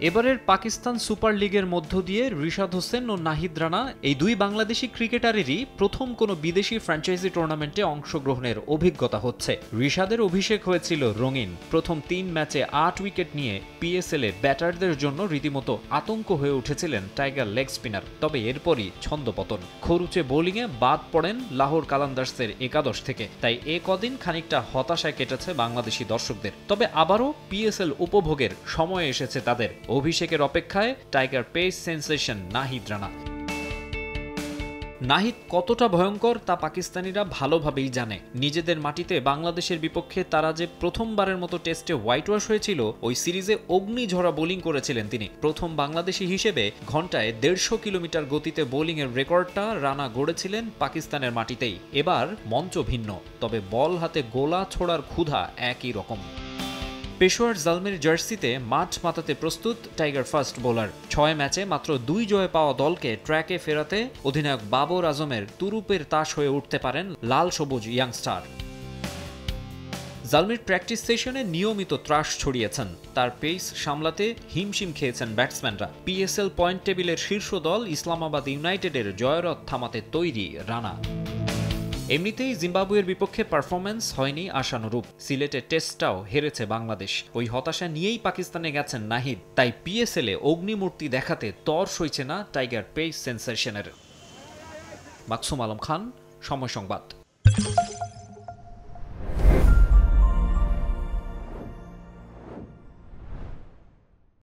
এবারের পাকিস্তান সুপার লিগের মধ্য দিয়ে রিশাদ হোসেন ও নাহিদ রানা এই দুই বাংলাদেশি ক্রিকেটারেরই প্রথম কোনো বিদেশি ফ্র্যাঞ্চাইজি টুর্নামেন্টে অংশগ্রহণের অভিজ্ঞতা হচ্ছে। রিশাদের অভিষেক হয়েছিল রঙিন। প্রথম ৩ ম্যাচে ৮ উইকেট নিয়ে পিএসএলে ব্যাটারদের জন্য রীতিমতো আতঙ্ক হয়ে উঠেছিলেন টাইগার লেগ স্পিনার। তবে এরপরই ছন্দপতন, খরুচে বোলিংয়ে বাদ পড়েন লাহোর কালান্দার্সের একাদশ থেকে। তাই এ কদিন খানিকটা হতাশায় কেটেছে বাংলাদেশি দর্শকদের। তবে আবারও পিএসএল উপভোগের সময় এসেছে তাদের। অভিষেকের অপেক্ষায় tiger pace sensation Nahid Rana. Nahid কতটা ভয়ঙ্কর তা পাকিস্তানিরা ভালোভাবেই জানে। নিজেদের মাটিতে বাংলাদেশের বিপক্ষে তারা যে প্রথমবারের মতো টেস্টে হোয়াইট ওয়াশ হয়েছিল, ওই সিরিজে অগ্নিঝরা বোলিং করেছিলেন তিনি। প্রথম বাংলাদেশি হিসেবে ঘন্টায় ১৫০ কিলোমিটার গতিতে বোলিংয়ের রেকর্ডটা রানা গড়েছিলেন পাকিস্তানের মাটিতেই। এবার মঞ্চ ভিন্ন, তবে বল হাতে গোলা ছোড়ার ক্ষুধা একই রকম। পেশোয়ার জালমির জার্সিতে মাঠ মাতাতে প্রস্তুত টাইগার ফাস্ট বোলার। ৬ ম্যাচে মাত্র ২ জয় পাওয়া দলকে ট্র্যাকে ফেরাতে অধিনায়ক বাবর আজমের তুরুপের তাস হয়ে উঠতে পারেন লাল সবুজ ইয়াংস্টার। জালমির প্র্যাকটিস সেশনে নিয়মিত ত্রাস ছড়িয়েছেন। তার পেস সামলাতে হিমশিম খেয়েছেন ব্যাটসম্যানরা। পিএসএল পয়েন্ট টেবিলের শীর্ষ দল ইসলামাবাদ ইউনাইটেডের জয়রথ থামাতে তৈরি রানা। এমনিতেই জিম্বাবুয়ের বিপক্ষে পারফরম্যান্স হয়নি আশানুরূপ। সিলেটের টেস্টটাও হেরেছে বাংলাদেশ। ওই হতাশা নিয়েই পাকিস্তানে গেছেন নাহিদ। তাই পিএসএলে অগ্নিমূর্তি দেখাতে তর সইছে না টাইগার পেস সেন্সেশনের। মাকসুম আলম খান, সময় সংবাদ।